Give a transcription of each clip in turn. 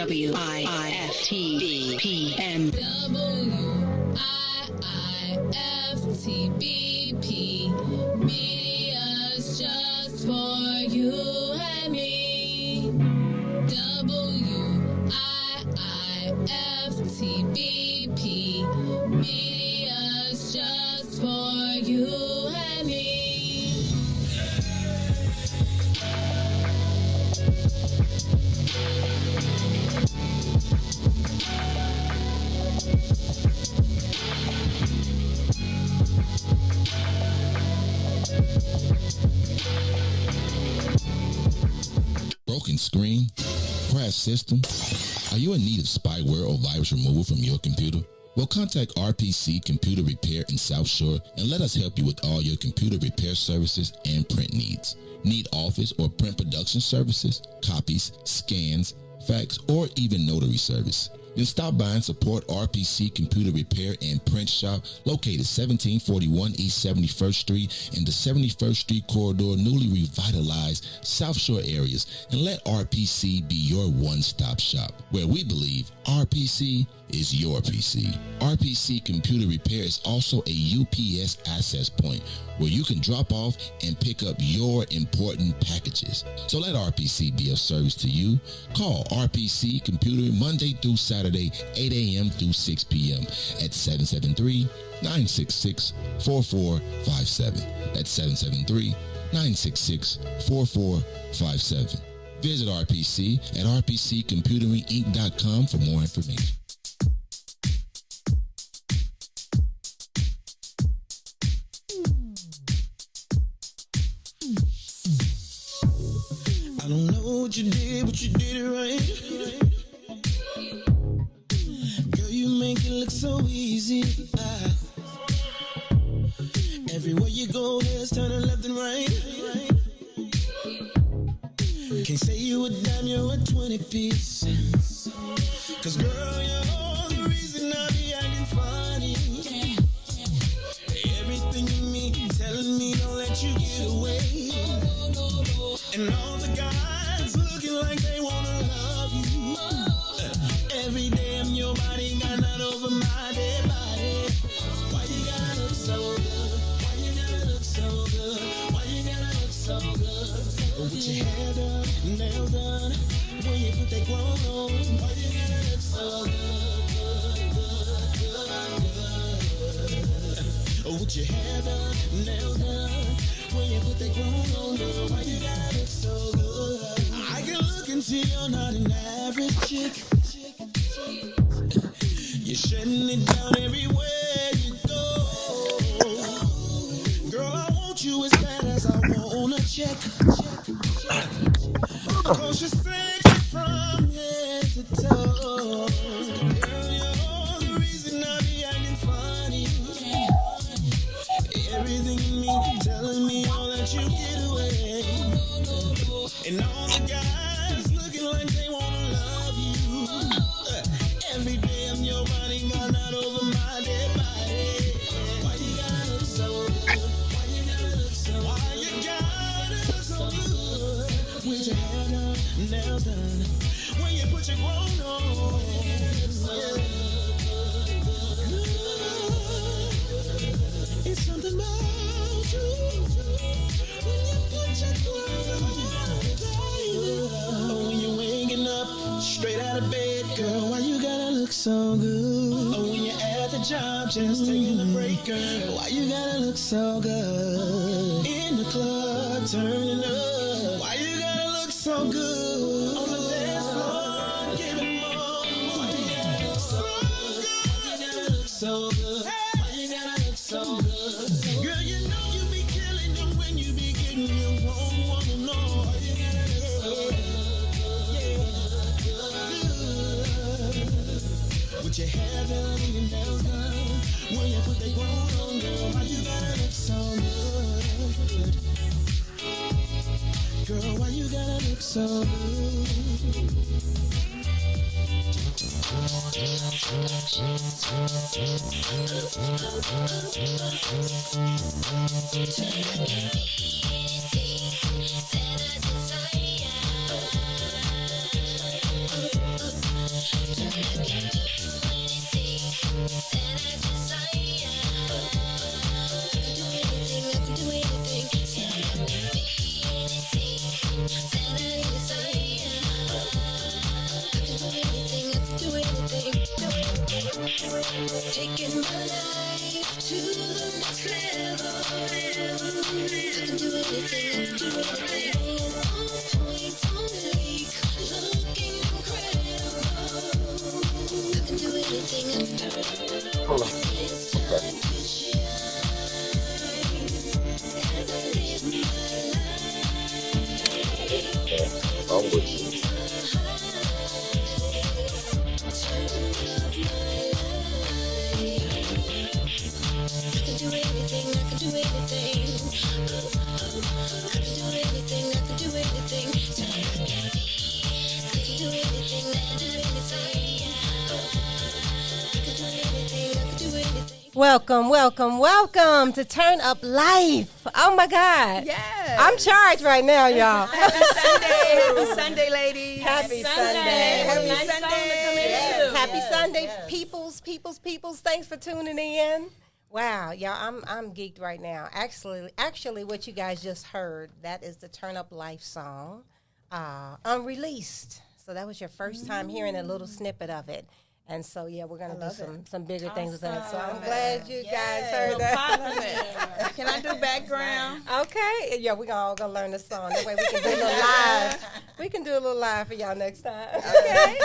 WIIFTBP. WIIFTBP. Media's just for you and me. WIIFTBP. Media's just for you and me. Broken screen? Crash system? Are you in need of spyware or virus removal from your computer? Well, contact RPC Computer Repair in South Shore and let us help you with all your computer repair services and print needs. Need office or print production services, copies, scans, fax, or even notary service? Then stop by and support RPC Computer Repair and Print Shop located 1741 East 71st Street in the 71st Street corridor, newly revitalized South Shore areas, and let RPC be your one-stop shop, where we believe RPC is your PC. RPC Computer Repair is also a UPS access point where you can drop off and pick up your important packages. So let RPC be of service to you. Call RPC Computer Monday through Saturday, 8 a.m. through 6 p.m. at 773-966-4457. That's 773-966-4457. Visit RPC at rpccomputeringinc.com for more information. I don't know what you did, but you did it right. Girl, you make it look so easy. Everywhere you go, heads turning left and right. Can't say you a dime, you're a 20-piece. Cause girl, you're the reason I be acting funny. Everything in me telling me don't let you get away. And all the guys looking like they wanna love you. Every day I'm your body, got not over my dead body. Why you gotta look so good? Why you gotta look so good? Why you gotta look so good? With your hair done, nails done, when you put that grown on. Why you gotta look so good? With your hair done, nails done, when you put that grown on. Why you gotta look so good? I can look and see you're not an average chick. You're shutting it down everywhere you go. Girl, I want you as bad as I want a check. Cause you're sexy from head to toe. Girl, you're the reason I be acting funny. Everything in me telling me I'll let you get away. And all the guys looking like they wanna love you. Every day I'm your body, got not over my dead body. Why you gotta look so good? Why you gotta look so good? Why you gotta look so good? With your hair done, nails done, when you put your grown on. It's something about you when you put your clothes on. Oh, when you're waking up straight out of bed, girl, why you gotta look so good? Oh, when you're at the job just taking a break, girl, why you gotta look so good? In the club turning up, why you gotta look so good? On the dance floor giving more, why you gotta look so good? Why you gotta look so good? Why you gotta look so good? Girl, you know you be killing them when you be getting your own woman on. Why you gotta look so good? With your hair done and your nails done, when you put that grown on, girl, why you gotta look so good? Girl, why you gotta look so good? Taking my life to the next level. I can do anything, I can do anything. On point, on fleek, looking incredible. I can do anything, I can do anything. Hold on. It's time to shine as I live my life. I'm with you. Welcome to Turn Up Life. Oh my God. Yes. I'm charged right now, y'all. Happy Sunday. Happy Sunday, ladies. Happy Sunday. Happy Happy Sunday. Yes. Happy Sunday, Yes. peoples. Thanks for tuning in. Wow, y'all, I'm geeked right now. Actually, what you guys just heard, that is the Turn Up Life song, unreleased. So that was your first time hearing a little snippet of it. And so, yeah, we're going to do some bigger things with that. So I'm glad you guys heard that. Can I do background? Okay. Yeah, we're all going to learn the song. That way we can do a little live. We can do a little live for y'all next time. Okay.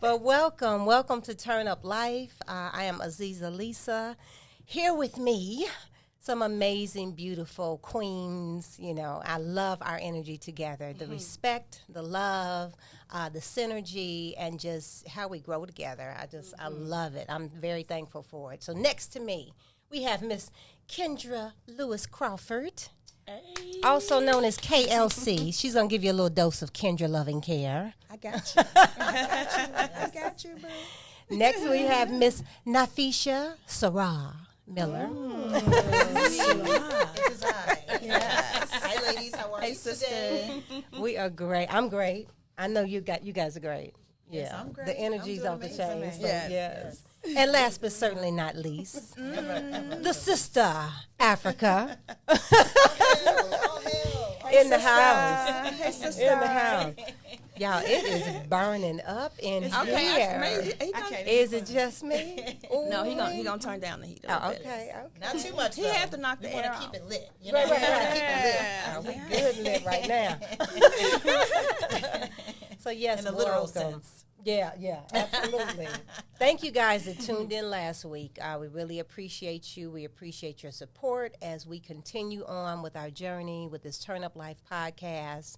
But welcome to Turn Up Life. I am Aziza Lisa. Here with me, some amazing, beautiful queens. You know, I love our energy together. The respect, the love, the synergy, and just how we grow together. I love it. I'm very thankful for it. So next to me, we have Miss Kendra Lewis Crawford, also known as KLC. She's going to give you a little dose of Kendra loving care. I got you. I got you, bro. Next, we have Miss Nafisha Syrah Miller. It's I. Yes. Hi, ladies. How are you today? We are great. I'm great. I know you guys are great. Yes, Yeah, I'm great. the energy's I'm off the doing chain. amazing. So, Yes. yes. And last but certainly not least, the sister Africa in the house. Hey, sister. In the house. Y'all, it is burning up in here. Is it just me? No, he gonna turn down the heat. Oh, okay. Not too much. He had to knock the air out. Keep it lit. You Right. Yeah. We good lit right now. So yes, In a literal welcome. sense. Yeah, absolutely. Thank you guys that tuned in last week. We really appreciate you. We appreciate your support as we continue on with our journey with this Turn Up Life podcast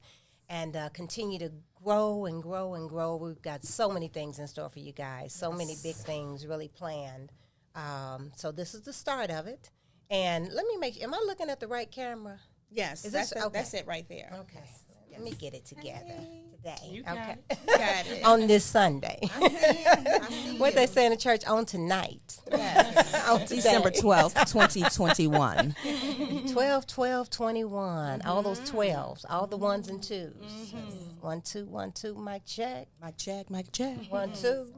and continue to grow and grow and grow. We've got so many things in store for you guys, so many big things really planned. So this is the start of it. And let me am I looking at the right camera? Yes, Is that's this- okay. That's it right there. Okay. Let me get it together today. You got Okay. it. You got it. On this Sunday. I see What you. they say in the church on tonight. Yes. On today. December 12th, 2021. 12/12/21. All those 12s, all the ones and twos. 1 2 1 2 mic check. Mic check, mic check. 1 2.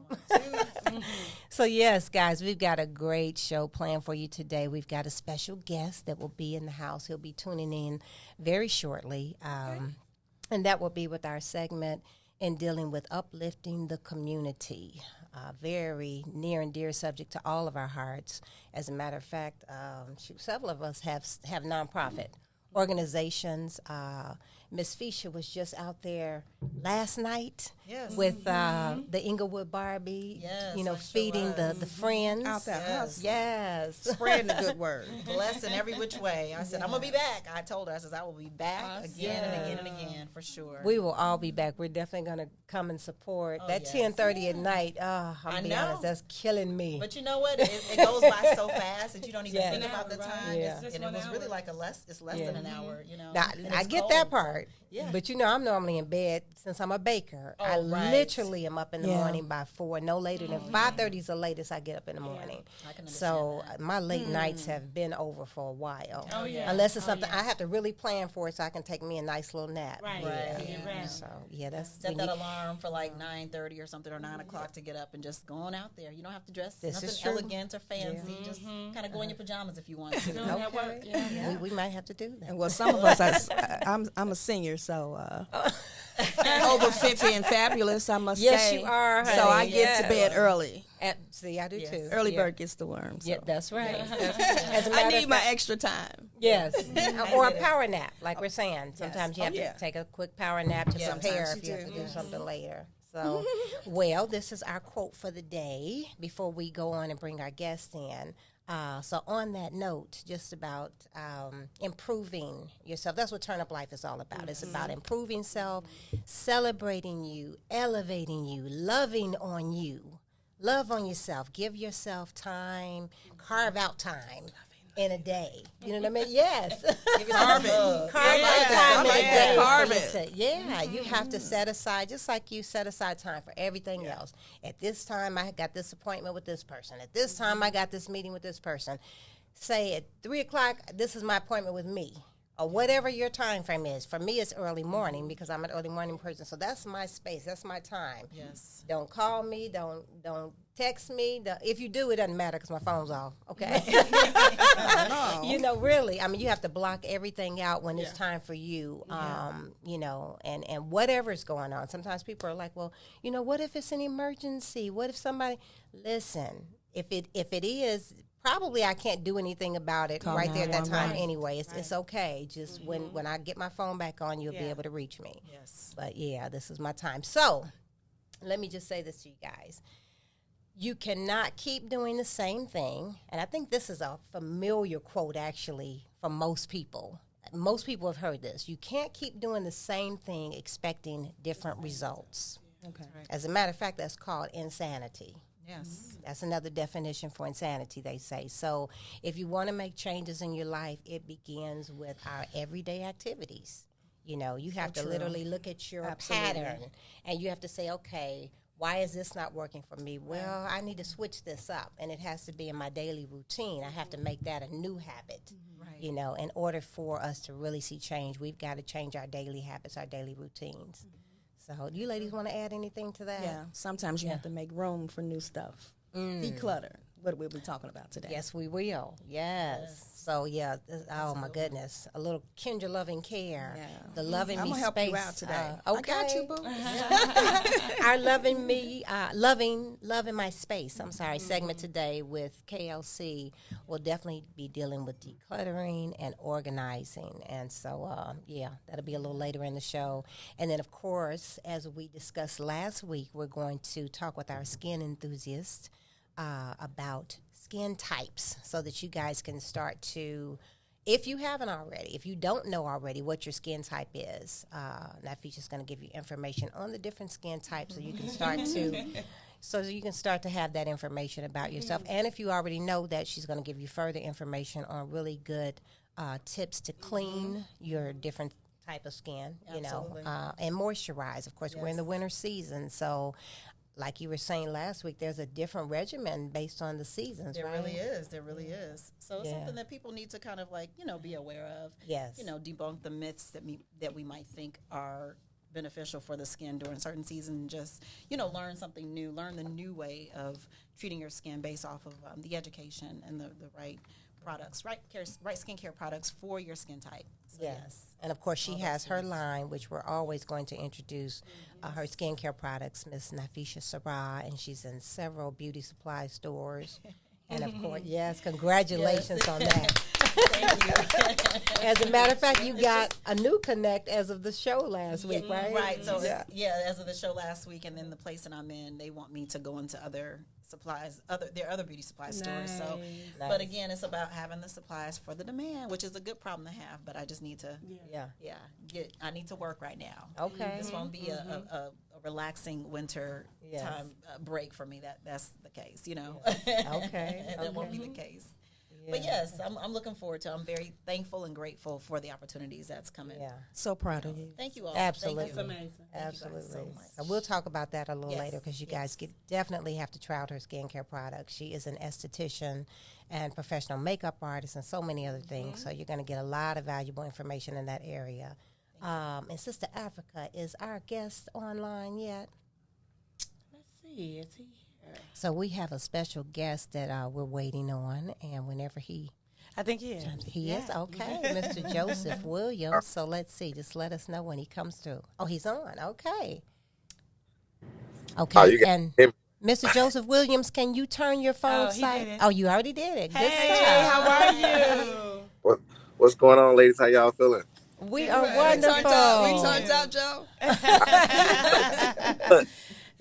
So yes, guys, we've got a great show planned for you today. We've got a special guest that will be in the house. He'll be tuning in very shortly. And that will be with our segment in dealing with uplifting the community. Very near and dear subject to all of our hearts. As a matter of fact, several of us have nonprofit organizations. Miss Fisha was just out there last night with the Inglewood Barbie, Yes, you know, I sure feeding the friends. Out there hustling. Yes. Spreading the good word. Blessing every which way. I said, I'm going to be back. I told her, I said, I will be back again and again and again for sure. We will all be back. We're definitely going to come and support. That yes. 10:30 at night, I'm I be know. honest, that's killing me. But you know what? It goes by so fast that you don't even Yeah. think about the time. Yeah. And it was really like it's less than an hour, you know. Now, And I it's get cold, that so- part. Yeah. But you know, I'm normally in bed since I'm a baker. I right. literally am up in the Yeah. morning by 4, no later than 5:30 is the latest I get up in the morning. I can So my late nights have been over for a while. Oh, yeah. Unless it's something I have to really plan for it so I can take me a nice little nap. Right. Right. So yeah, that's Set when that you- alarm for like 9:30 or something, or 9 o'clock to get up and just go on out there. You don't have to dress This is nothing true. elegant or fancy. Just kind of go in your pajamas if you want to. Doing that work. Yeah. we might have to do that. Well, some of us, I'm a senior, so over 50 and fabulous, I must say. Yes, you are, So I honey. get to bed early. See, I do too. Early bird gets the worm. So. Yeah, that's right. As I need my extra time. Yes, or a power nap, like we're saying. Sometimes you have yeah. to take a quick power nap to prepare Sometimes if you you have to do. do something later. So, well, this is our quote for the day before we go on and bring our guest in. So on that note, just about improving yourself. That's what Turn Up Life is all about. It's about improving self, celebrating you, elevating you, loving on you. Love on yourself. Give yourself time. Carve out time in a day. You know what I mean? Yes. Carve it. Carve out time in a day. Carve for it. yourself. Yeah, you have to set aside, just like you set aside time for everything else. At this time, I got this appointment with this person. At this time, I got this meeting with this person. Say at 3 o'clock, this is my appointment with me. Or whatever your time frame is. For me, it's early morning because I'm an early morning person. So that's my space. That's my time. Yes. Don't call me. Don't text me. If you do, it doesn't matter because my phone's off. Okay. You know, really. I mean, you have to block everything out when it's time for you. You know, and whatever's going on. Sometimes people are like, well, you know, what if it's an emergency? What if somebody? Listen, if it is. Probably I can't do anything about it right there at that time anyway. It's okay. Just when I get my phone back on, you'll be able to reach me. Yes. But yeah, this is my time. So let me just say this to you guys. You cannot keep doing the same thing. And I think this is a familiar quote actually for most people. Most people have heard this. You can't keep doing the same thing expecting different results. Okay. As a matter of fact, that's called insanity. Yes. That's another definition for insanity, they say. So if you want to make changes in your life, it begins with our everyday activities. You know, you have to literally look at your pattern and you have to say, okay, why is this not working for me? Well, I need to switch this up, and it has to be in my daily routine. I have to make that a new habit. Right. You know, in order for us to really see change, we've got to change our daily habits, our daily routines. So, do you ladies want to add anything to that? Yeah. Sometimes you have to make room for new stuff. Declutter. What we'll be talking about today. Yes, we will. Yes. So, yeah. Oh, my goodness. A little Kendra loving care. Yeah. The loving I'm me gonna help space. you out today. Okay. I got you, boo. Our loving me, loving my space. I'm sorry. Segment today with KLC will definitely be dealing with decluttering and organizing. And so, yeah, that'll be a little later in the show. And then, of course, as we discussed last week, we're going to talk with our skin enthusiast about skin types so that you guys can start to, if you haven't already, if you don't know already what your skin type is, Nafisha's going to give you information on the different skin types so you can start to have that information about yourself. And if you already know that, she's going to give you further information on really good tips to clean your different type of skin, you know, and moisturize. Of course, we're in the winter season, so like you were saying last week, there's a different regimen based on the seasons, There right? really is. There really is. So it's something that people need to kind of like, you know, be aware of. Yes. You know, debunk the myths that we might think are beneficial for the skin during certain seasons. Just, you know, learn something new. Learn the new way of treating your skin based off of the education and the right products, right skincare products for your skin type. So yes. And of course, she has her line, which we're always going to introduce her skincare products, Miss Nafisha Syrah, and she's in several beauty supply stores. And of course, congratulations on that. Thank you. As a matter of fact, you got a new connect as of the show last week, right? Right. So as of the show last week, and then the place that I'm in, they want me to go into other supplies, there are other beauty supply stores. So, but again, it's about having the supplies for the demand, which is a good problem to have. But I just need to, I need to work right now. Okay. This won't be a relaxing winter time break for me. That's the case, you know. Okay. That won't be the case. But yes, I'm looking forward to it. I'm very thankful and grateful for the opportunities that's coming. Yeah. So proud of you. Thank you all. Absolutely. Thank you. amazing. Absolutely. so much. And we'll talk about that a little later because you yes. guys definitely have to try out her skincare products. She is an esthetician and professional makeup artist and so many other things. So you're going to get a lot of valuable information in that area. And Sister Africa, is our guest online yet? Let's see. Is he here? So we have a special guest that we're waiting on, and whenever he I think he is. He is? Okay. Mr. Joseph Williams. So let's see. Just let us know when he comes through. Oh, he's on. Okay. Okay. And Mr. Joseph Williams, can you turn your phone side? Oh, you already did it. Good Hey, stuff. how are you? What's going on, ladies? How y'all feeling? We are wonderful. We turned out, Joe.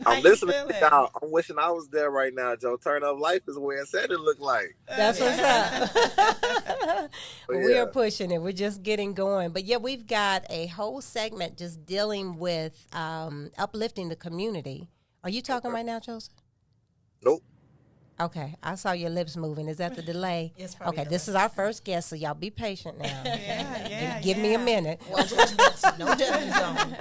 I'm listening to y'all. I'm wishing I was there right now, Joe. Turn Up Life is where it said it looked like. That's what's up. We are pushing it. We're just getting going. But yeah, we've got a whole segment just dealing with uplifting the community. Are you talking right now, Joseph? Nope. Okay, I saw your lips moving. Is that the delay? Yes, okay, this is our first guest, so y'all be patient now. Give me a minute. No judgment zone.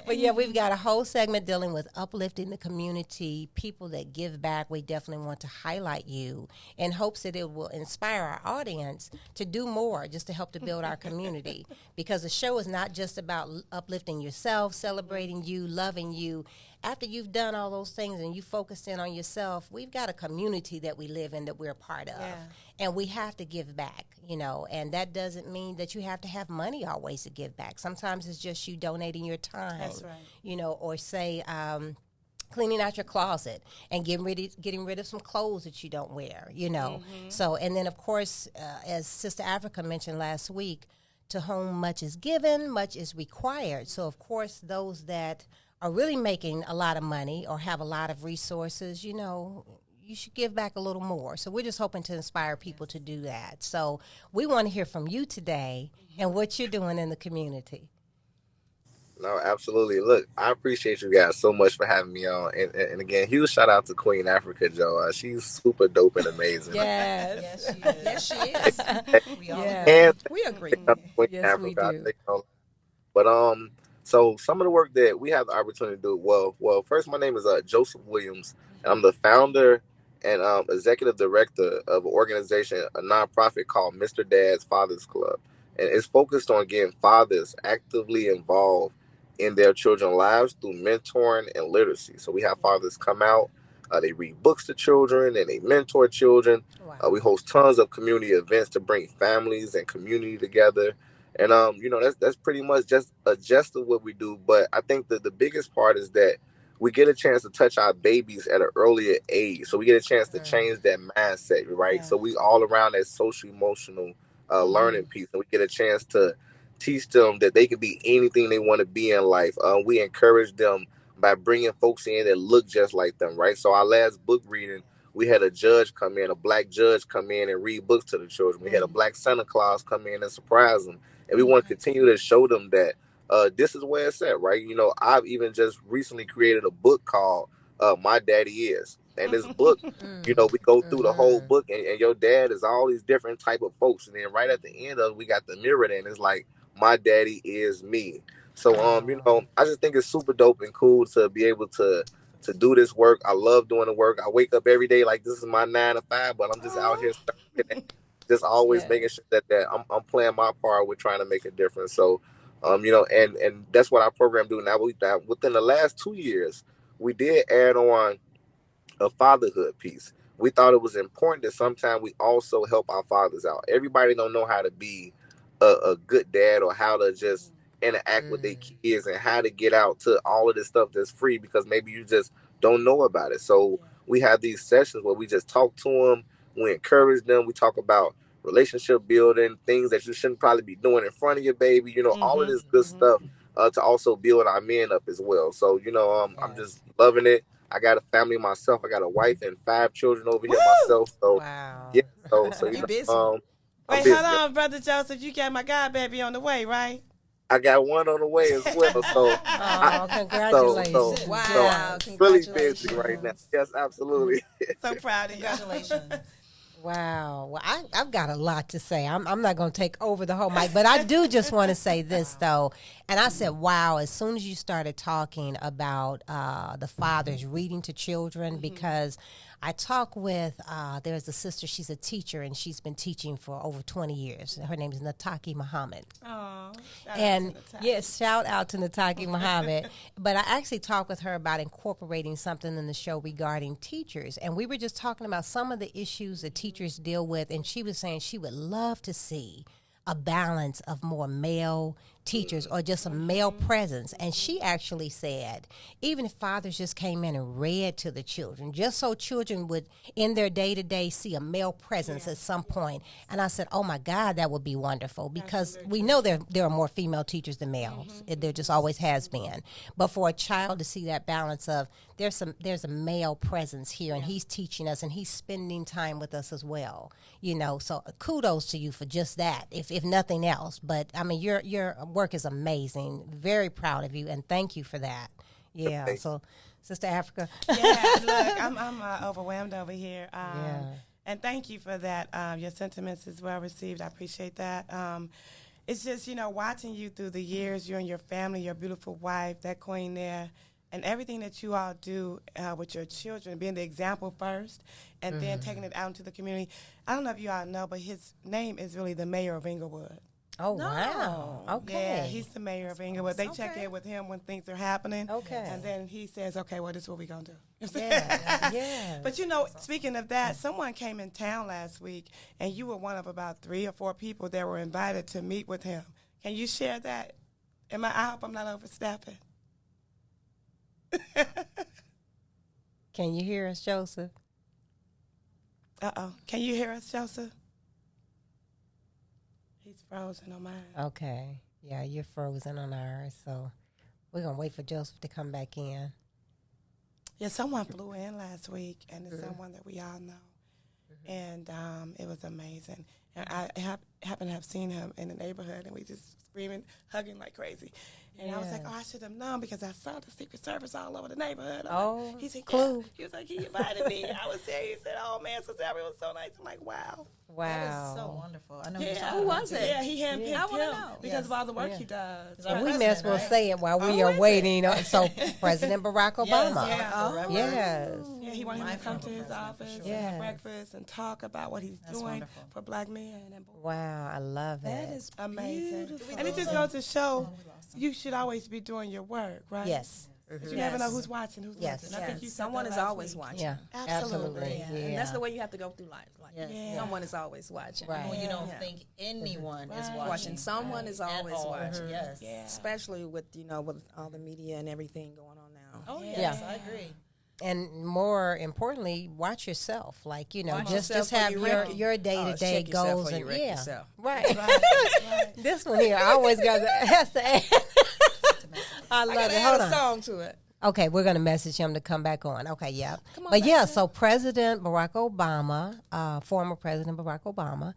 But yeah, we've got a whole segment dealing with uplifting the community, people that give back. We definitely want to highlight you in hopes that it will inspire our audience to do more just to help to build our community. Because the show is not just about uplifting yourself, celebrating you, loving you. After you've done all those things and you focused in on yourself, we've got a community that we live in that we're a part of. Yeah. And we have to give back, you know, and that doesn't mean that you have to have money always to give back. Sometimes it's just you donating your time, you know, or say cleaning out your closet and getting rid of some clothes that you don't wear, you know. So, and then, of course, as Sister Africa mentioned last week, to whom much is given, much is required. So, of course, those that are really making a lot of money or have a lot of resources, you know, you should give back a little more. So we're just hoping to inspire people to do that. So we want to hear from you today and what you're doing in the community. No, absolutely. Look, I appreciate you guys so much for having me on. And again, huge shout out to Queen Africa, Joe. She's super dope and amazing. Yes. Yes, she is. We all we agree. Queen Africa, we do. But so some of the work that we have the opportunity to do, well, first, my name is Joseph Williams, and I'm the founder and executive director of an organization, a nonprofit called Mr. Dad's Fathers Club. And it's focused on getting fathers actively involved in their children's lives through mentoring and literacy. So we have fathers come out, they read books to children, and they mentor children. Wow. We host tons of community events to bring families and community together. And, you know, that's pretty much just a gist of what we do. But I think that the biggest part is that we get a chance to touch our babies at an earlier age. So we get a chance to change that mindset, right? Yeah. So we all around that social emotional learning piece. And we get a chance to teach them that they can be anything they want to be in life. We encourage them by bringing folks in that look just like them, right? So our last book reading, we had a judge come in, a black judge come in and read books to the children. We had a black Santa Claus come in and surprise them. And we want to continue to show them that this is where it's at, right? You know, I've even just recently created a book called My Daddy Is. And this book, you know, we go through the whole book and your dad is all these different type of folks. And then right at the end of it, we got the mirror there and it's like, my daddy is me. So, you know, I just think it's super dope and cool to be able to do this work. I love doing the work. I wake up every day like this is my 9 to 5, but I'm just out here just always making sure that I'm playing my part with trying to make a difference. So, you know, and that's what our program do now. Within the last 2 years, we did add on a fatherhood piece. We thought it was important that sometimes we also help our fathers out. Everybody don't know how to be a good dad or how to just interact with their kids and how to get out to all of this stuff that's free because maybe you just don't know about it. So we have these sessions where we just talk to them. We encourage them. We talk about relationship building, things that you shouldn't probably be doing in front of your baby, you know, all of this good stuff to also build our men up as well. So, you know, I'm just loving it. I got a family myself. I got a wife and 5 children over here myself. So, yeah. So you busy. Wait, hold on, Brother Joseph. You got my godbaby on the way, right? I got one on the way as well. So, congratulations. Wow. So I'm really busy right now. Yes, absolutely. So proud of you. Congratulations. Wow. Well, I've got a lot to say. I'm not going to take over the whole mic, but I do just want to say this, though. And I said, wow, as soon as you started talking about the fathers reading to children, because I talk with, there's a sister, she's a teacher, and she's been teaching for over 20 years. Her name is Nataki Muhammad. Oh, and yes, shout out to Nataki Muhammad. But I actually talked with her about incorporating something in the show regarding teachers. And we were just talking about some of the issues that teachers teachers deal with, and she was saying she would love to see a balance of more male teachers or just a male presence. And she actually said, even if fathers just came in and read to the children, just so children would, in their day-to-day, see a male presence at some point. And I said, oh, my God, that would be wonderful, because we know there are more female teachers than males. There just always has been. But for a child to see that balance of, there's a male presence here, and he's teaching us, and he's spending time with us as well. You know, so kudos to you for just that, if nothing else. But, I mean, your work is amazing. Very proud of you, and thank you for that. Yeah, so Sister Africa. Yeah, look, I'm overwhelmed over here. And thank you for that. Your sentiments is well received. I appreciate that. It's just, you know, watching you through the years, you and your family, your beautiful wife, that queen there, and everything that you all do with your children, being the example first, and then taking it out into the community. I don't know if you all know, but his name is really the mayor of Inglewood. Oh, no. Wow. Okay. Yeah, he's the mayor of Inglewood. They check in with him when things are happening. Okay. And then he says, okay, well, this is what we're going to do. Yeah. But, you know, speaking of that, someone came in town last week, and you were one of about 3 or 4 people that were invited to meet with him. Can you share that? I hope I'm not overstepping. Can you hear us, Joseph? Can you hear us, Joseph? He's frozen on mine. Okay. Yeah, you're frozen on ours, so we're going to wait for Joseph to come back in. Yeah, someone flew in last week, and it's someone that we all know. And it was amazing. And I happen to have seen him in the neighborhood, and we just screaming, hugging like crazy. And I was like, oh, I should have known, because I saw the Secret Service all over the neighborhood. He said, clue. Yeah. He was like, he invited me. I was there. He said, oh, man, Sister Abby was so nice. I'm like, wow. That is so wonderful. I know Who was it? Yeah, he handpicked him know. because of all the work he does. And we may as well say it while we are waiting. So President Barack Obama. Yeah, he wanted him to come to his office and breakfast and talk about what he's doing for black men. And wow, I love it. That is amazing. Beautiful. And it just goes to show you should always be doing your work, right? Yes. You never know who's watching, Yes. I think you said Someone that is last always week. watching. Yeah, absolutely. Yeah. And that's the way you have to go through life. Like, someone is always watching. Right. When you don't think anyone is watching. Someone is always watching. Yes. Yeah. Especially with, you know, with all the media and everything going on now. Oh, yes, I agree. And more importantly, watch yourself. Like, you know, Watch just yourself have before you wreck your day-to-day goals. And yourself. Right. This one here, I always has to add. I love it. Hold on. A song to it. Okay, we're going to message him to come back on. Okay, yeah. But yeah, so President Barack Obama, former President Barack Obama,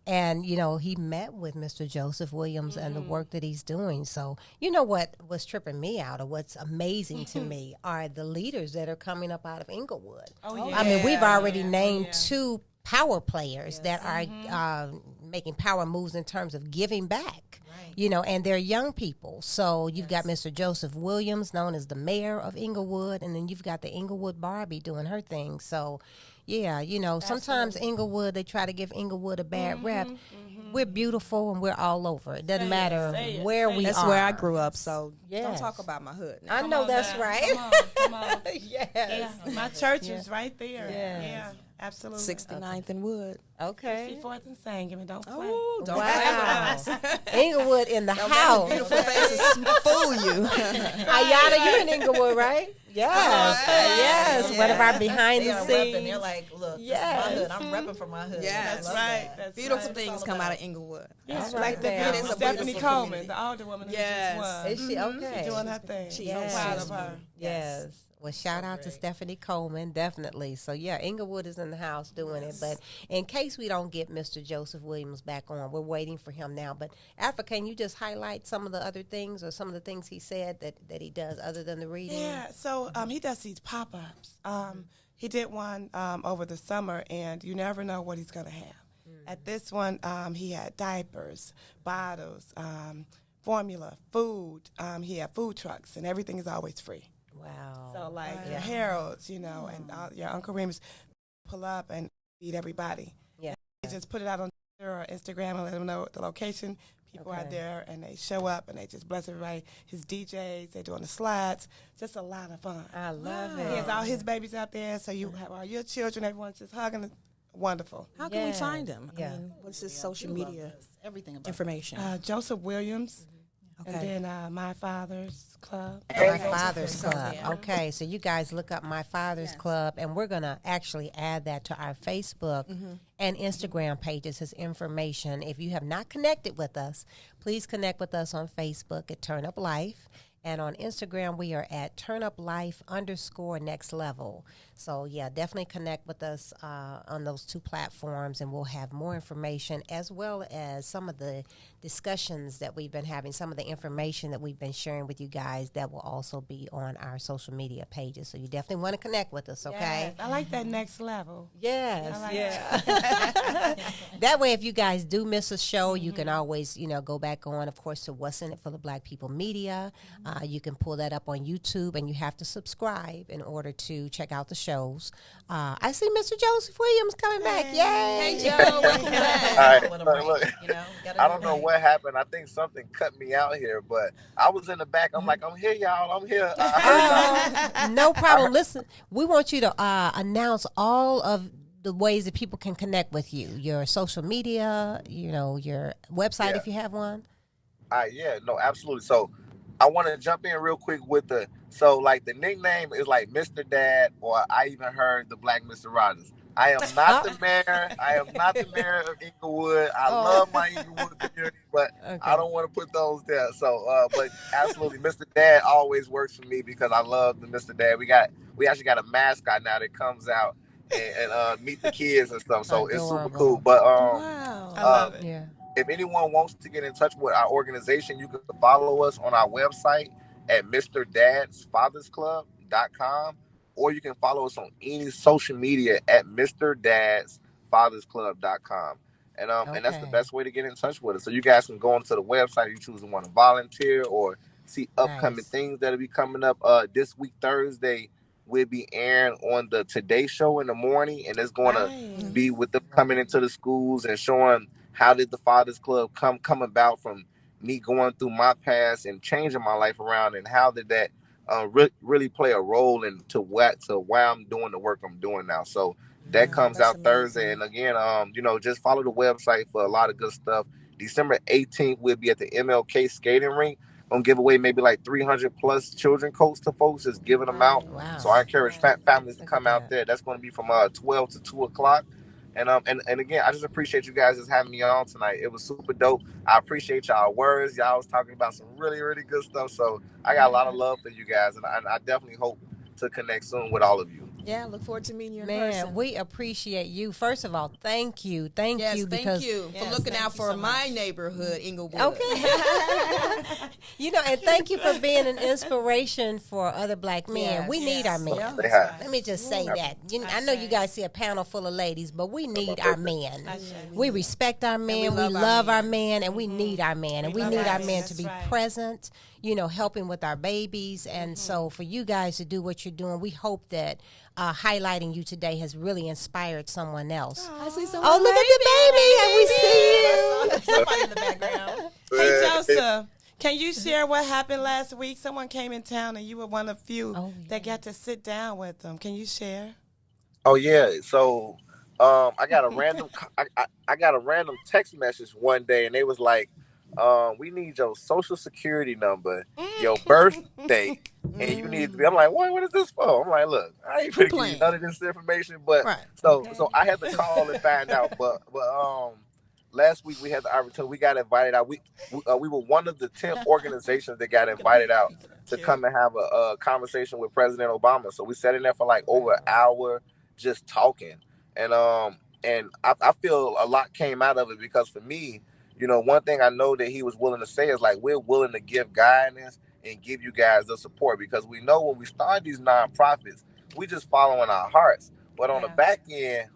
and, you know, he met with Mr. Joseph Williams and the work that he's doing. So, you know what was tripping me out, or what's amazing to me, are the leaders that are coming up out of Inglewood. Oh, yeah. I mean, we've already named 2 power players that are making power moves in terms of giving back. You know, and they're young people. So you've got Mr. Joseph Williams, known as the mayor of Inglewood, and then you've got the Inglewood Barbie doing her thing. So, yeah, you know, sometimes Inglewood, they try to give Inglewood a bad rep. We're beautiful and we're all over. It doesn't matter where we are. That's where I grew up, so don't talk about my hood. I know that's right. Come on. Yes. Yeah. My church is right there. Yes. Yeah, absolutely. 69th and Wood. Okay. 64th and Sangamon. Don't play. Oh, don't Wow. Inglewood in the house. Beautiful faces fool you. Ayana, you're in Inglewood, right? Yes. Yes. One of our behind They the are scenes. repping. They're like, look, Yes. this is my hood. I'm repping for my hood. Yes. That's right. That's Beautiful right. things come out of Inglewood. Yes, All like right, the ma'am. beautiful Stephanie Coleman, the older woman who just won. Is she okay? She's doing her thing. Yes. So proud of her. Yes. Well, shout out to Stephanie Coleman, definitely. So, yeah, Inglewood is in the house doing it. But in case we don't get Mr. Joseph Williams back on, we're waiting for him now. But, Alpha, can you just highlight some of the other things or some of the things he said that he does other than the reading? Yeah, so he does these pop-ups. He did one over the summer, and you never know what he's going to have. At this one, he had diapers, bottles, formula, food. He had food trucks, and everything is always free. Wow. So, like, your Harold's, you know, and your Uncle Remus pull up and feed everybody. Yeah. They just put it out on Twitter or Instagram and let them know the location. People are there, and they show up, and they just bless everybody. His DJs, they're doing the slides. Just a lot of fun. I love He it. has all his babies out there, so you have all your children. Everyone's just hugging wonderful. How can we find him? Yeah. I mean, what's his social media Everything about information? Joseph Williams, Okay. and then My Father's Club. My Father's Club. Okay, so you guys look up My Father's Club, and we're going to actually add that to our Facebook and Instagram pages as information. If you have not connected with us, please connect with us on Facebook at Turn Up Life. And on Instagram, we are at turnuplife_next level. So, yeah, definitely connect with us on those two platforms, and we'll have more information as well as some of the discussions that we've been having, some of the information that we've been sharing with you guys that will also be on our social media pages. So you definitely want to connect with us, okay? Yes, I like that next level. Yes, I like that way, if you guys do miss a show, you can always, go back on, of course, to What's in It for the Black People Media. You can pull that up on YouTube, and you have to subscribe in order to check out the shows. I see Mr. Joseph Williams coming back. Yay! Hey, Joe, welcome back. All right, look, I don't know what happened. I think something cut me out here, but I was in the back. I'm like, I'm here, y'all. I'm here. I heard y'all. No problem. Listen, we want you to announce all of the ways that people can connect with you. Your social media, your website if you have one. Yeah, no, absolutely. So I want to jump in real quick with the nickname is like Mr. Dad, or I even heard the Black Mr. Rogers. I am not the mayor. I am not the mayor of Inglewood. I love my Inglewood community, but I don't want to put those there. So, but absolutely, Mr. Dad always works for me because I love the Mr. Dad. We actually got a mascot now that comes out and meet the kids and stuff. So it's super cool. But I love it. Yeah. If anyone wants to get in touch with our organization, you can follow us on our website at MrDadsFathersClub.com, or you can follow us on any social media at MrDadsFathersClub.com. And that's the best way to get in touch with us. So you guys can go onto the website. You choose to want to volunteer or see upcoming things that'll be coming up. This week, Thursday, we'll be airing on the Today Show in the morning, and it's going to be with them coming into the schools and showing how did the Fathers Club come about from me going through my past and changing my life around, and how did that really play a role into why I'm doing the work I'm doing now. So that comes out Thursday. And again, just follow the website for a lot of good stuff. December 18th, we'll be at the MLK skating rink. Gonna give away maybe like 300 plus children coats to folks, just giving them out. Wow. So I encourage families to come out there. That's going to be from 12 to 2 o'clock. And again, I just appreciate you guys just having me on tonight. It was super dope. I appreciate y'all words. Y'all was talking about some really, really good stuff. So I got a lot of love for you guys, and I definitely hope to connect soon with all of you. Yeah, look forward to meeting you in person. Man, we appreciate you. First of all, thank you. Thank you for looking out for my neighborhood, Inglewood. Okay. And thank you for being an inspiration for other black men. We need our men. Let me just say that. I know you guys see a panel full of ladies, but we need our men. We respect our men, we love our men, and we need our men. And we need our men to be present, helping with our babies. And so for you guys to do what you're doing, we hope that highlighting you today has really inspired someone else. I see someone. Oh, look at the baby. And we see you. Somebody in the background. Hey, Joseph, can you share what happened last week? Someone came in town, and you were one of few that got to sit down with them. Can you share? Oh, yeah. So I got a random I got a random text message one day, and they was like, we need your social security number, your birthday, and you need to be. I'm like, what is this for? I'm like, look, I ain't gonna give you none of this information, but so I had to call and find out. But last week we had the opportunity. We got invited out. We were one of the 10 organizations that got invited out to come and have a conversation with President Obama. So we sat in there for like over an hour just talking, and I feel a lot came out of it, because for me, one thing I know that he was willing to say is like, we're willing to give guidance and give you guys the support, because we know when we start these nonprofits, we just following our hearts. But on the back end,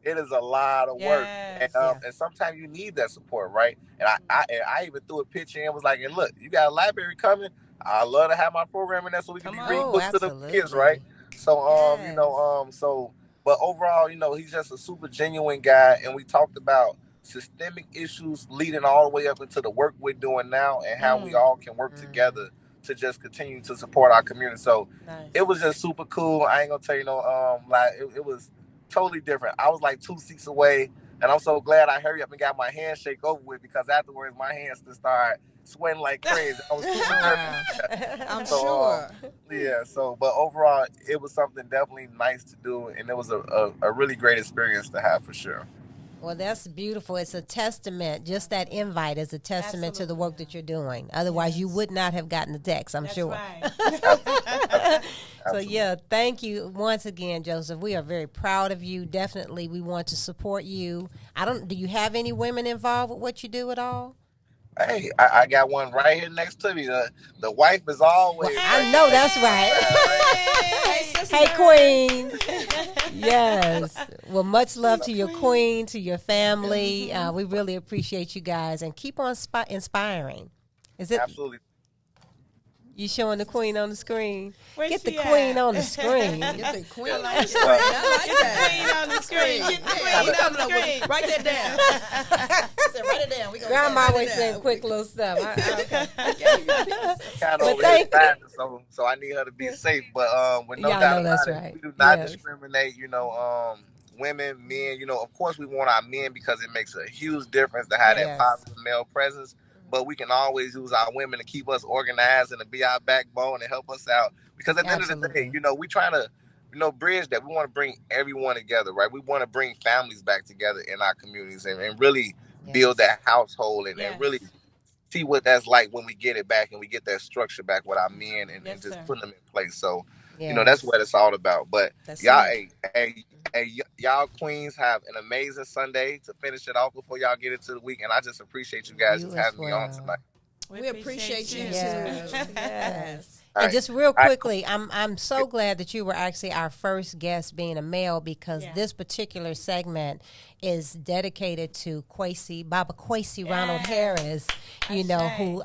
it is a lot of work. And sometimes you need that support, right? And I even threw a picture in and was like, and look, you got a library coming. I love to have my program in there so we can be reading books to the kids, right? So, but overall, he's just a super genuine guy. And we talked about systemic issues leading all the way up into the work we're doing now, and how we all can work together to just continue to support our community. So it was just super cool. I ain't gonna tell you it was totally different. I was like 2 seats away, and I'm so glad I hurried up and got my handshake over with, because afterwards my hands just started sweating like crazy. I was I'm so, sure. Yeah, so, but overall, it was something definitely nice to do, and it was a really great experience to have for sure. Well, that's beautiful. It's a testament. Just that invite is a testament to the work that you're doing. Otherwise, you would not have gotten the text, I'm sure. Right. So, yeah, thank you once again, Joseph. We are very proud of you. Definitely, we want to support you. Do you have any women involved with what you do at all? Hey, I got one right here next to me. The wife is always. Well, I know that's right. Hey, Queen. Yes. Well, much love to your queen, to your family. We really appreciate you guys, and keep on inspiring. Is it Absolutely. you showing the queen on the screen? Where's Get the she queen at? on the screen. Get the queen on the screen. I like that. Queen on the screen. Get the queen on the screen. Write that down. I said, write it down. We gonna Grandma write always it saying down. quick little stuff. Kind But of thank so I need her to be safe. But with no Y'all doubt know that's about it, right. we do not Yes. discriminate. Women, men. Of course, we want our men because it makes a huge difference to have Yes. that positive male presence. But we can always use our women to keep us organized and to be our backbone and help us out. Because at the end of the day, Absolutely. we trying to, bridge that. We want to bring everyone together, right? We want to bring families back together in our communities and really build that household and really see what that's like when we get it back and we get that structure back with our men and just putting them in place. So, that's what it's all about. But That's y'all, it. y'all queens have an amazing Sunday to finish it off before y'all get into the week. And I just appreciate you guys You just as having me on well. tonight. We appreciate you. Yes. Too. Yes. All And right. just real quickly, I'm so glad that you were actually our first guest being a male, because this particular segment is dedicated to Baba Kwesi Ronald Harris, who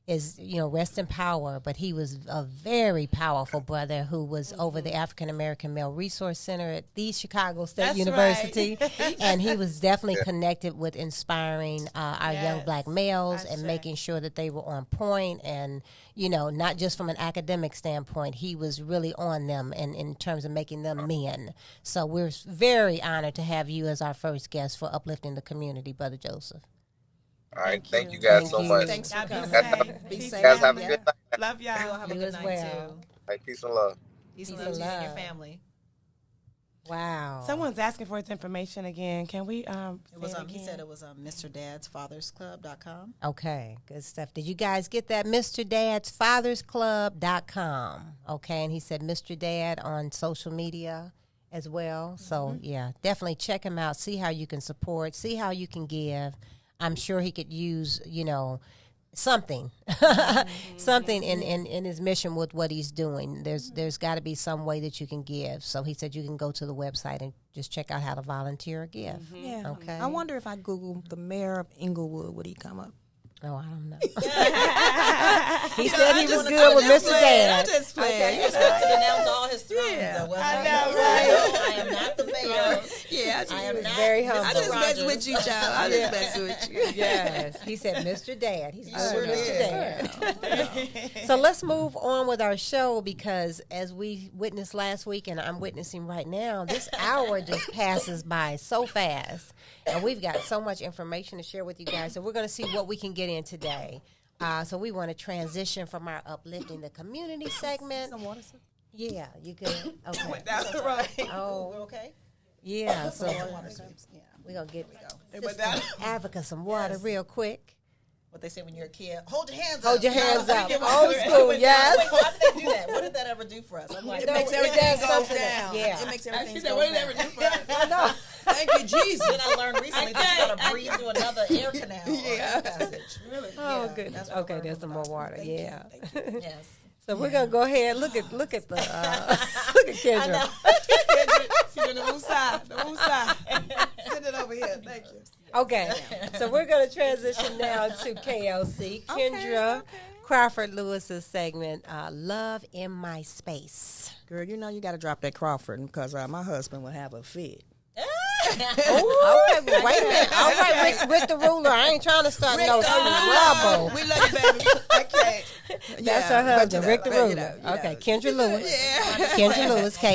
is, rest in power, but he was a very powerful brother who was over the African American Male Resource Center at the Chicago State University. And he was definitely connected with inspiring our young black males and making sure that they were on point and, not just from an academic standpoint, he was really on them in terms of making them men. So we're very honored to have you as our first guest for Uplifting the Community, Brother Joseph. All right. Thank you guys so much. Thanks for coming. Be Be safe. safe. Guys have a good night. Love y'all. You'll have a You good as night well. too. All right, peace and love. Peace Peace and love and to you and your love. family. Wow. Someone's asking for its information again. Can we It was say it he again? said it was MrDadsFathersClub.com. Okay, good stuff. Did you guys get that? MrDadsFathersClub.com. Okay, and he said Mr. Dad on social media as well. So, yeah, definitely check him out. See how you can support. See how you can give. I'm sure he could use, something, something in his mission with what he's doing. There's got to be some way that you can give. So he said you can go to the website and just check out how to volunteer or give. Yeah. Okay. I wonder if I Google the mayor of Inglewood, would he come up? Oh, I don't know. He said he was good with Mr. Dad. I just playing. Okay, you're supposed to denounce all his thrones. Yeah, I know, right? I am not the mayor. Yeah, I am not. very humble. I just mess Rogers. with you, child. I just mess with you. Yes. He said Mr. Dad. He's good sure with Mr. did. Dad. So let's move on with our show, because as we witnessed last week and I'm witnessing right now, this hour just passes by so fast. And we've got so much information to share with you guys. So we're going to see what we can get in today. So we want to transition from our Uplifting the Community segment. Some water. Yeah, you good? Okay. That's right. Oh, We're okay. yeah. So Water. Yeah. we're going to get But that- Advocate some water real quick. What they say when you're a kid, hold your hands up. Hold your hands up. Give Old us- school, Wait, yes. why did they do that? What did that ever do for us? I'm like, It No, makes it everything does go something. down. Yeah. It makes She everything said, go what did down. ever do for us? I know. Thank you, Jesus. Then I learned recently that you gotta breathe through another air canal. or air passage. Really? Oh, Yeah, goodness. that's what I Okay, learned there's from some more doctors. water. Thank you. Yeah. Thank you. Yes. So we're gonna go ahead. Look at the look at Kendra. She's in the woosah. The woosah. Send it over here. Thank you. Okay, so we're gonna transition now to KLC. Kendra Crawford Lewis's segment, "Love in My Space." Girl, you got to drop that Crawford because my husband would have a fit. Okay, well, wait a minute. All right, Rick the ruler. I ain't trying to start no trouble. We love you, baby. Okay. That's her husband, Rick the ruler. Okay, Kendra Lewis. Yeah. Kendra Lewis, It's all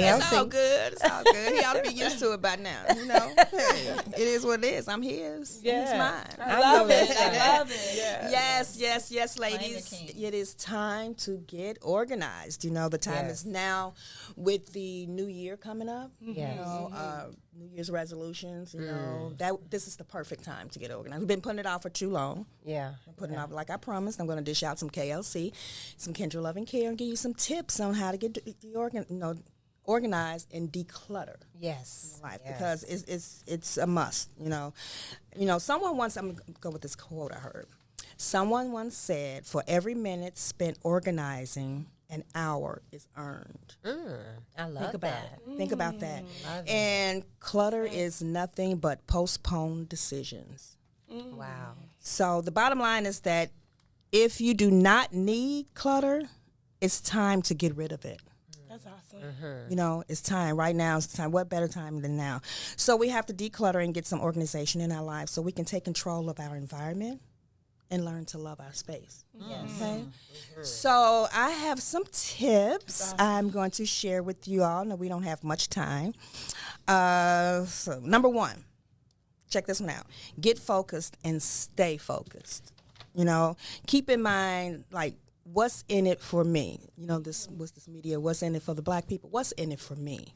KLC. good. It's all good. He ought to be used to it by now. You know, hey, it is what it is. I'm his. Yeah. He's mine. I love it. I love it. Yeah. Yes, ladies. It is time to get organized. You know, the time is now with the new year coming up. Yes. You know, New Year's resolutions. You know, this is the perfect time to get organized. We've been putting it off for too long. Yeah. Putting it off like I promised. I'm going to dish out some KLC, some Kendra Luv N Care, and give you some tips on how to get organized and declutter. Yes. Life, because it's a must. You know. Someone once, I'm gonna go with this quote I heard. Someone once said, "For every minute spent organizing, an hour is earned." I love that. Think about that. And clutter is nothing but postponed decisions. Wow. So the bottom line is that if you do not need clutter, it's time to get rid of it. That's awesome. You know, it's time. Right now is the time. What better time than now? So we have to declutter and get some organization in our lives so we can take control of our environment and learn to love our space. Okay? So I have some tips I'm going to share with you all. No, we don't have much time. So number one, check this one out. Get focused and stay focused. You know, keep in mind, like, what's in it for me? You know, this media, what's in it for the black people? What's in it for me?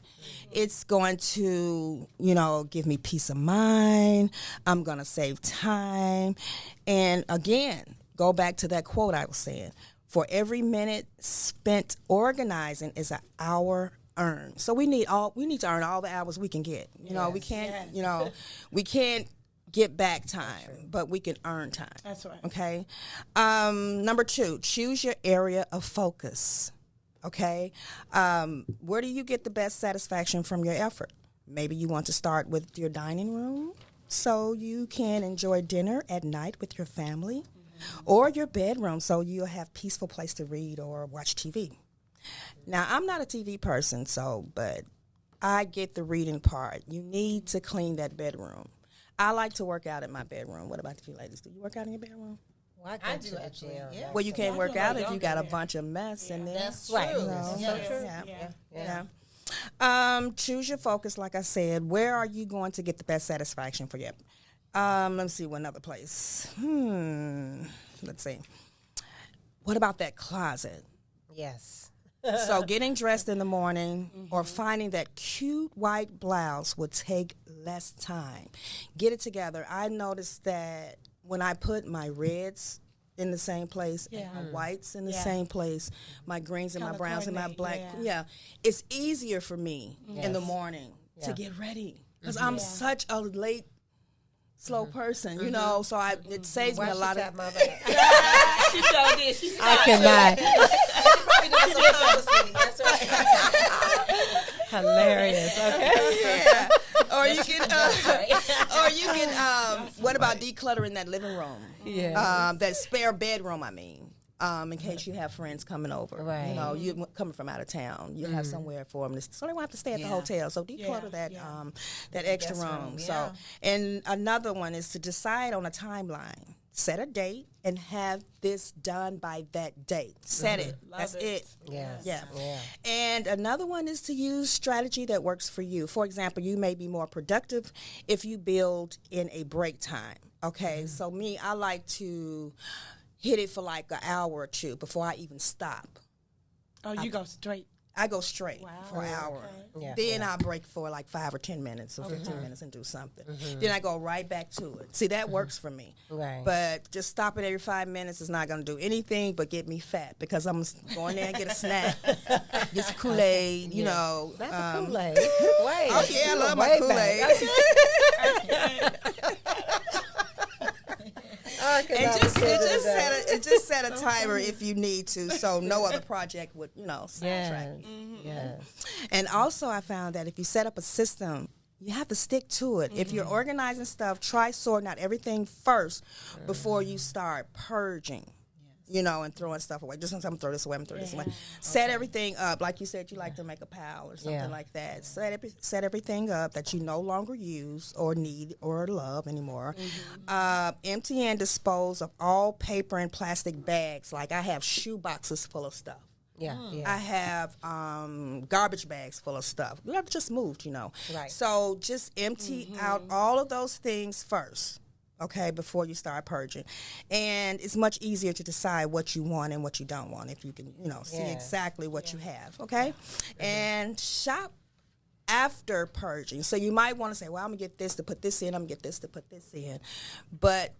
It's going to, you know, give me peace of mind. I'm going to save time. And again, go back to that quote I was saying. For every minute spent organizing is an hour earned. So we need to earn all the hours we can get. You know, we can't, you know, we can't get back time, but we can earn time. That's right. Okay. Number two, choose your area of focus. Okay. Where do you get the best satisfaction from your effort? Maybe you want to start with your dining room so you can enjoy dinner at night with your family, or your bedroom so you'll have peaceful place to read or watch TV. Now, I'm not a TV person, but I get the reading part. You need to clean that bedroom. I like to work out in my bedroom. What about you ladies? Do you work out in your bedroom? Well, I do actually. Yeah. Well, you can't work out if you got a bunch of mess in there. That's true. Right. You know? Yes. So true. Yeah. Choose your focus, like I said. Where are you going to get the best satisfaction for you? Let's see, one other place. Let's see. What about that closet? Yes. So getting dressed in the morning or finding that cute white blouse would take less time. Get it together. I noticed that when I put my reds in the same place and my whites in the same place, my greens and my browns and my black, it's easier for me in the morning to get ready because I'm such a late, slow person, you know, so it saves me a lot of... She sure did. She I cannot. That's right. Hilarious. Okay. Yeah. Or you can, what about decluttering that living room? Yeah. That spare bedroom, I mean. In case you have friends coming over. Right. You know, you coming from out of town. You have somewhere for them. So they won't have to stay at the hotel. So declutter that extra room. So, and another one is to decide on a timeline. Set a date and have this done by that date. Set it. That's it. Yes. Yeah. And another one is to use strategy that works for you. For example, you may be more productive if you build in a break time. Okay. So me, I like to hit it for like an hour or two before I even stop. Oh, you go straight. I go straight for an hour. Yeah. Then I break for like 5 or 10 minutes or 15 minutes and do something. Then I go right back to it. See, that works for me. Right. But just stopping every 5 minutes is not going to do anything but get me fat because I'm going there and get a snack, get some Kool-Aid, you know. Not the Kool-Aid. Wait. Oh, yeah, I love my Kool-Aid. And just set a timer if you need to, so no other project would, sidetrack. Yes. And also, I found that if you set up a system, you have to stick to it. If you're organizing stuff, try sorting out everything first before you start purging. And throwing stuff away. Just I'm throw this away, I'm throw this away. Set everything up. Like you said, you like to make a pile or something like that. Set everything up that you no longer use or need or love anymore. Empty and dispose of all paper and plastic bags. Like I have shoe boxes full of stuff. Yeah, I have garbage bags full of stuff. You have just moved, Right. So just empty out all of those things first, okay, before you start purging. And it's much easier to decide what you want and what you don't want if you can, see exactly what you have, okay? And shop after purging. So you might want to say, well, I'm going to get this to put this in, I'm going to get this to put this in. But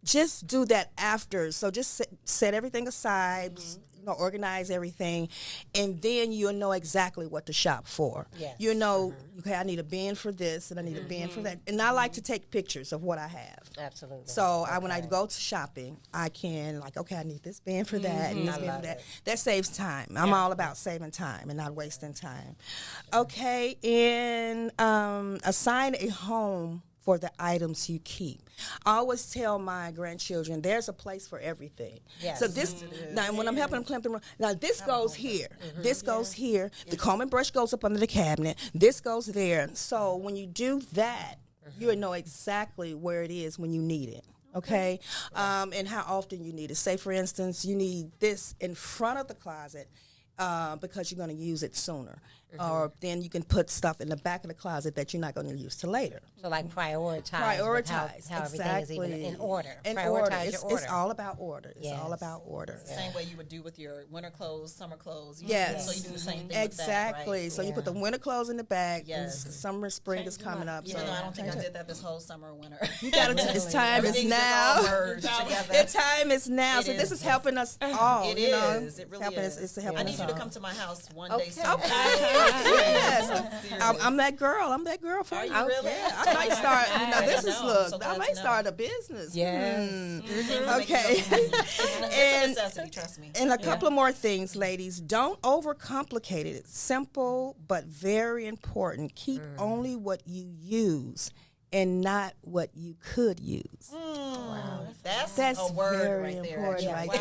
just do that after. So just set everything aside, organize everything, and then you'll know exactly what to shop for. Yes. You know, okay, I need a bin for this, and I need a bin for that. And I like to take pictures of what I have. Absolutely. So when I go to shopping, I can okay, I need this bin for that, and this bin for that. That saves time. I'm all about saving time and not wasting time. Okay, and assign a home for the items you keep. I always tell my grandchildren, there's a place for everything. Yes. So this, now when I'm helping them clean the room, now this goes here, this goes here, the comb and brush goes up under the cabinet, this goes there. So when you do that, you'll know exactly where it is when you need it. Okay, and how often you need it. Say, for instance, you need this in front of the closet because you're going to use it sooner. Or then you can put stuff in the back of the closet that you're not going to use till later. So like prioritize how everything is even in order. Prioritize your order. It's all about order. It's all about order. The same way you would do with your winter clothes, summer clothes. Yes. So you do the same thing exactly. with that, right? So you put the winter clothes in the bag. Yes. And summer, spring is coming up. So I don't think I did that this whole summer or winter. You got to. It's time is now. The time is now. So this is helping us all. It is. It really is. It's helping us all. I need you to come to my house one day soon. Okay. Yes. I'm that girl. I'm that girl for you. Really? Yeah, I might start. This is look. I might start a business. Yes. Okay. It's a necessity. Trust me. And a couple of more things, ladies. Don't overcomplicate it. It's simple but very important. Keep only what you use and not what you could use. Wow. That's a word very right important there. Right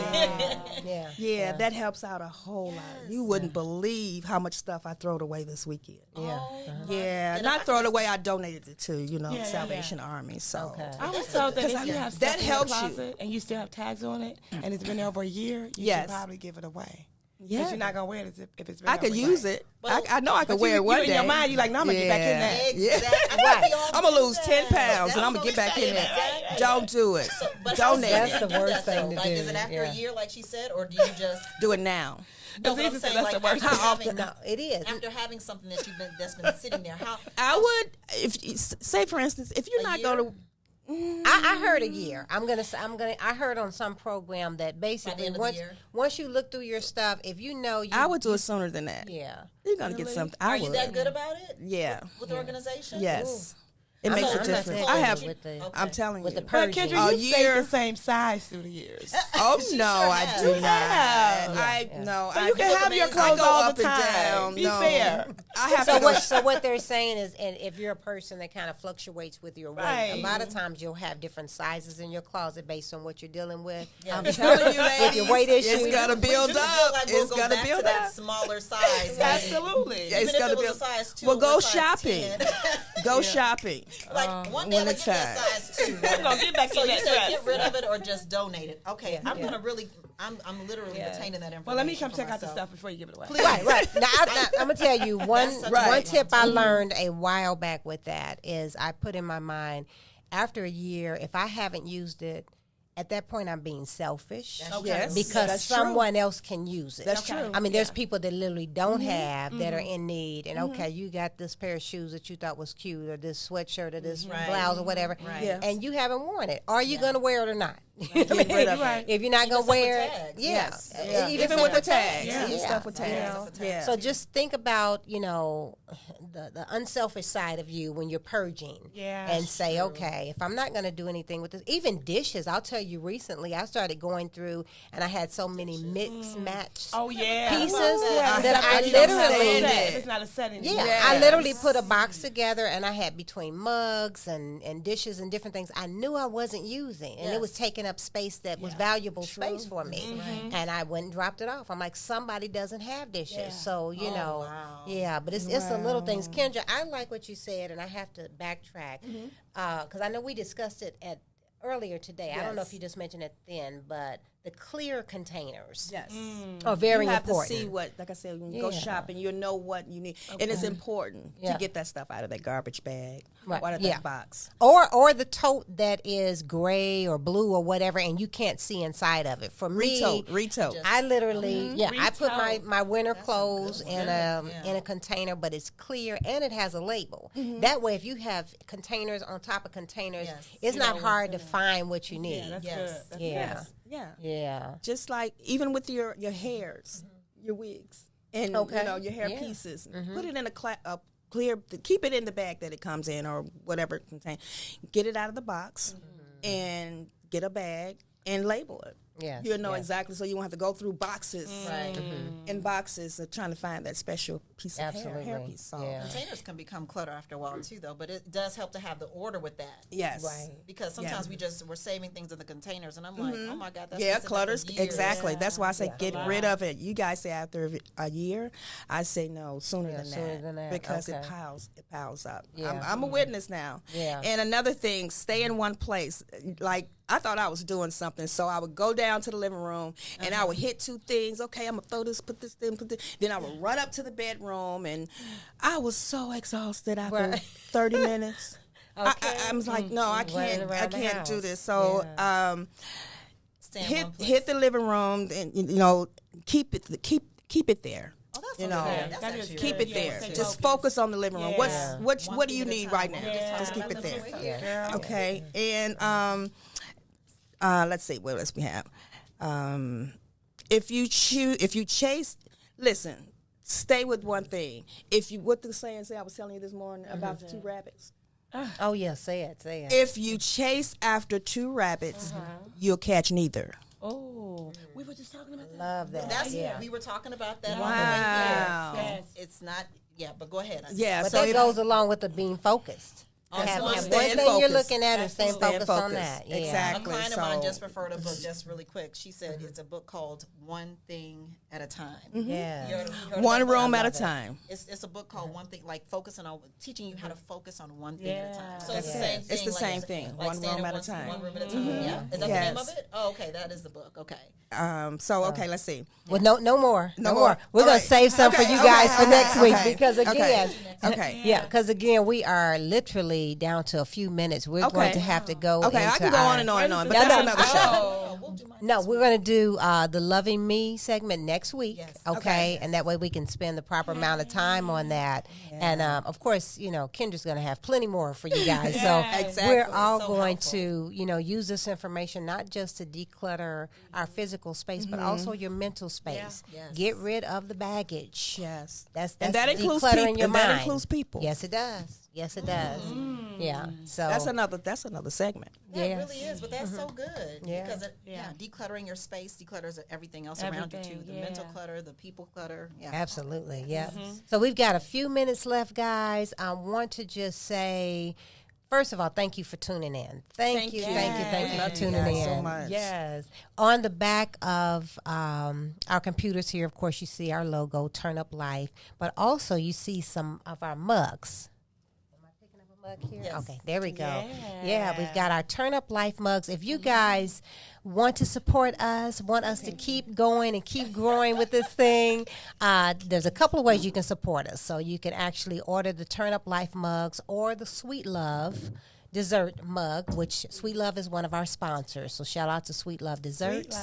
there. Yeah, that helps out a whole lot. You wouldn't believe how much stuff I throwed away this weekend. Not throw it away. I donated it to Salvation Army. So I was told that if you have stuff that in helps your closet and you still have tags on it and it's been there over a year, you should probably give it away. Yeah, you're not gonna wear it if it's been. I could use it. I know I could wear it one day. In your mind, you're like, no, I'm gonna get back in that. Exactly. Right. I'm gonna lose 10 pounds and I'm gonna get back in there. Don't do it. Donate it. That's the worst thing to do. Is it after a year, like she said, or do you just do it now? No, but I'm saying, that's the worst. How often? No, it is. After having something that's been sitting there, I would, if say for instance, if you're not going to. I heard a year. I heard on some program that basically once you look through your stuff, if you know I would do it sooner than that. Yeah. You're going to get something. Are you that good about it? Yeah. With organization? Yes. It makes a difference. I have. I'm telling you. The purging. Kendra, you stayed the same size through the years. Oh no, I do not. No. So you can have your clothes all the time. Be fair. I have. So what they're saying is, and if you're a person that kind of fluctuates with your weight, a lot of times you'll have different sizes in your closet based on what you're dealing with. I'm telling you, ladies, with your weight issues, it's got to build up. It's got to build up. That smaller size. Absolutely. It's got to build. Well, go shopping. Go shopping. Like one day, like you get size 2. I'm gonna get back in that dress. Get rid of it or just donate it. Okay, I'm gonna really. I'm literally retaining that information. Well, let me come check out the stuff before you give it away. Please. Right. Now, I'm gonna tell you one tip I learned a while back with that is I put in my mind after a year if I haven't used it. At that point, I'm being selfish because someone else can use it. That's true. I mean, there's people that literally don't have that are in need, and you got this pair of shoes that you thought was cute, or this sweatshirt, or this blouse, or whatever, and you haven't worn it. Are you going to wear it or not? If you're not going to wear it, even with the tags, stuff with tags. So just think about the unselfish side of you when you're purging, and say, okay, if I'm not going to do anything with this, even dishes. I'll tell you, recently I started going through, and I had so many mix match pieces that I literally it's not a set anymore. I literally put a box together, and I had between mugs and dishes and different things I knew I wasn't using, and it was taking up space that was valuable space for me, and I went and dropped it off. I'm like, somebody doesn't have dishes, so but it's the little things. Kendra, I like what you said, and I have to backtrack because I know we discussed it earlier today. I don't know if you just mentioned it then, but the clear containers. Yes. Are very you have important. to see what, like I said, when you go shopping, you'll know what you need. And it's important to get that stuff out of that garbage bag or out of that box. Or the tote that is gray or blue or whatever, and you can't see inside of it. For me, retote. I literally, I put my winter clothes in a container, but it's clear and it has a label. That way, if you have containers on top of containers, it's not hard to find what you need. That's good. That's Yeah. Just like even with your hairs, your wigs, and your hair pieces, put it in a clear. Keep it in the bag that it comes in or whatever it contains. Get it out of the box and get a bag and label it. Yes, you'll know exactly, so you won't have to go through boxes and boxes of trying to find that special piece of hair piece. So. Containers can become clutter after a while too, though. But it does help to have the order with that. Yes, right. Because sometimes we're saving things in the containers, and I'm like, oh my God, that's clutters. Exactly. That's why I say get rid of it. You guys say after a year, I say no, sooner than that because it piles up. Yeah. I'm a witness now. Yeah. And another thing, stay in one place. Like I thought I was doing something, so I would go down to the living room and I would hit two things. Okay, I'm gonna throw this, put this in, put this. Then I would run up to the bedroom, and I was so exhausted after 30 minutes. I was like, no, I can't do this. So hit the living room, and keep it there. Oh, that's keep it there. Just focus on the living room. What do you need right now? Just keep it there. Yeah. Okay, and let's see, what else we have. If you chase, listen, stay with one thing. What the saying say I was telling you this morning about the two rabbits. Oh yeah, say it. If you chase after two rabbits, you'll catch neither. Oh, we were just talking about that. Love that. We were talking about that. Wow. Yes. It's not. Yeah, but go ahead. Yeah, But so that goes along with the being focused. Have one thing you're looking at and staying focused on that. Yeah. Exactly. A client of mine just referred a book just really quick. She said it's a book called One Thing at a Time. Yeah. You heard one about room that? at a time. It's a book called One Thing, like focusing on teaching you how to focus on one thing at a time. So That's it's the it. same thing. It's the same thing. Like One room at a time. One room at a time. Yeah. Is that the name of it? Oh, okay. That is the book. Okay. Okay, let's see. Well, no more. No more. We're going to save some for you guys for next week because again, again, we are literally down to a few minutes. We're going to have to go. Okay, I can go on and on, but that's another show. No, we're going to do the Loving Me segment next week. Yes. Okay, and that way we can spend the proper amount of time on that. And of course, Kendra's going to have plenty more for you guys. So we're all going to, use this information not just to declutter our physical space, but also your mental space. Yeah. Yes. Get rid of the baggage. Yes, that's and that includes decluttering people. your mind. That includes people. Yes, it does. Yes, it does. Yeah. So that's another segment. Yeah, it really is, but that's so good. Yeah. Because decluttering your space declutters everything else around you too. The mental clutter, the people clutter. Yeah. Absolutely. Yeah. So we've got a few minutes left, guys. I want to just say, first of all, thank you for tuning in. Thank you for tuning in. So much. Yes. On the back of our computers here, of course, you see our logo, Turn Up Life, but also you see some of our mugs. Am I picking up a mug here? Yes. Okay, there we go. Yeah, we've got our Turn Up Life mugs. If you guys want to support us, want us to keep going and keep growing with this thing, there's a couple of ways you can support us. So you can actually order the Turn Up Life mugs or the Sweet Love dessert mug, which Sweet Love is one of our sponsors. So shout out to Sweet Love Desserts.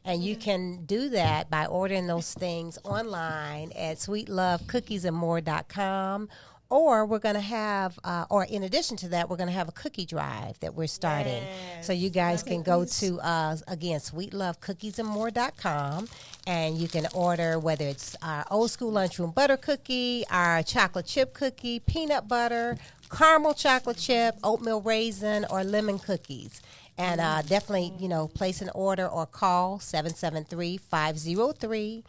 And you can do that by ordering those things online at sweetlovecookiesandmore.com. Or we're going to have, or in addition to that, we're going to have a cookie drive that we're starting. So you guys can go to, again, sweetlovecookiesandmore.com, and you can order whether it's our old school lunchroom butter cookie, our chocolate chip cookie, peanut butter, caramel chocolate chip, oatmeal raisin, or lemon cookies. And definitely, place an order or call 773-503-8417,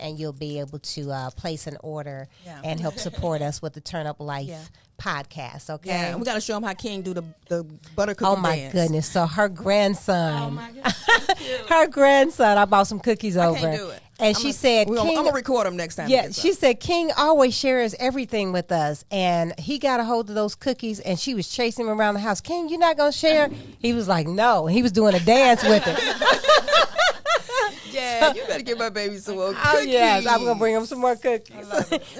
and you'll be able to place an order and help support us with the Turn Up Life podcast, okay? Yeah, and we got to show them how King do the butter cookie Oh, my dance. goodness. So her grandson, I bought some cookies over. can't do it. And she said, I'm King, going to record them next time. yeah, she said King always shares everything with us, and he got a hold of those cookies, and she was chasing him around the house. King, you're not gonna share? He was like, no. He was doing a dance with it. Yeah, you better give my baby some more cookies. Oh yes, I'm gonna bring him some more cookies.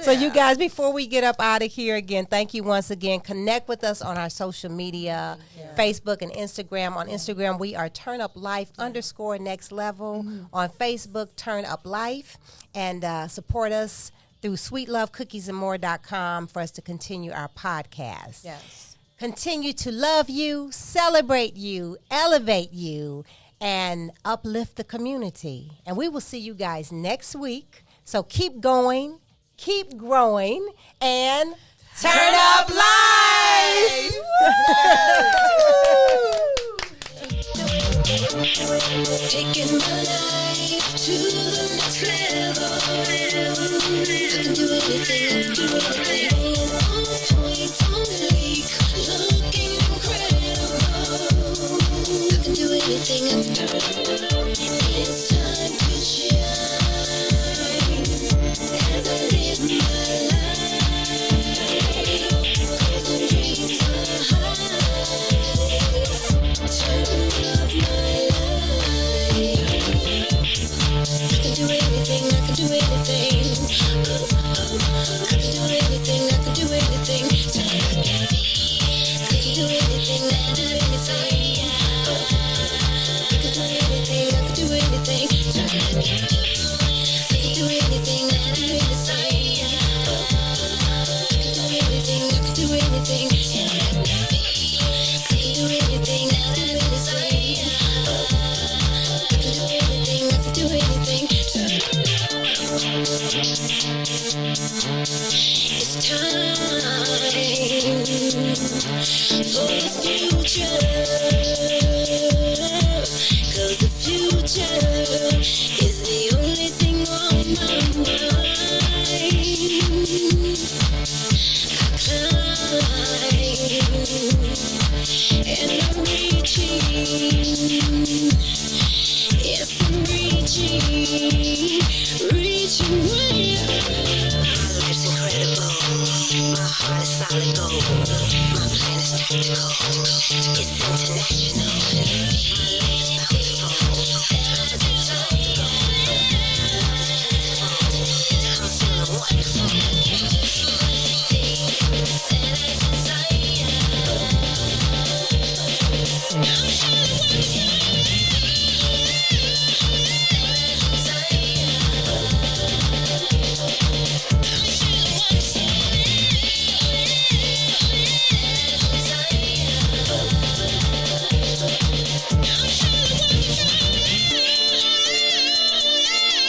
So you guys, before we get up out of here again, thank you once again. Connect with us on our social media, Facebook and Instagram. On Instagram, we are Turn Up Life _next level. On Facebook, Turn Up Life, and support us through sweetlovecookiesandmore.com for us to continue our podcast. Yes. Continue to love you, celebrate you, elevate you, and uplift the community. And we will see you guys next week. So keep going, keep growing, and turn up life! Taking my life to the next level. I can do anything, I can do anything. On point, on fleek, looking incredible. I can do anything, I can do anything. It's time to shine as I live my life. Goals and dreams are high. Turn up my I can do anything, I can do anything. I can do anything, I can do anything. I can do anything, I can do anything. I can do anything, I can do anything. I can do anything, I can do anything. I can do anything, I can do anything. I can do anything, I can do anything. I can do anything. It's time for the future, 'cause the future is the only thing on my mind. I climb and I'm reaching. Yes, I'm reaching way up. My life's incredible. My heart is solid gold. My plan is tactical. It's international.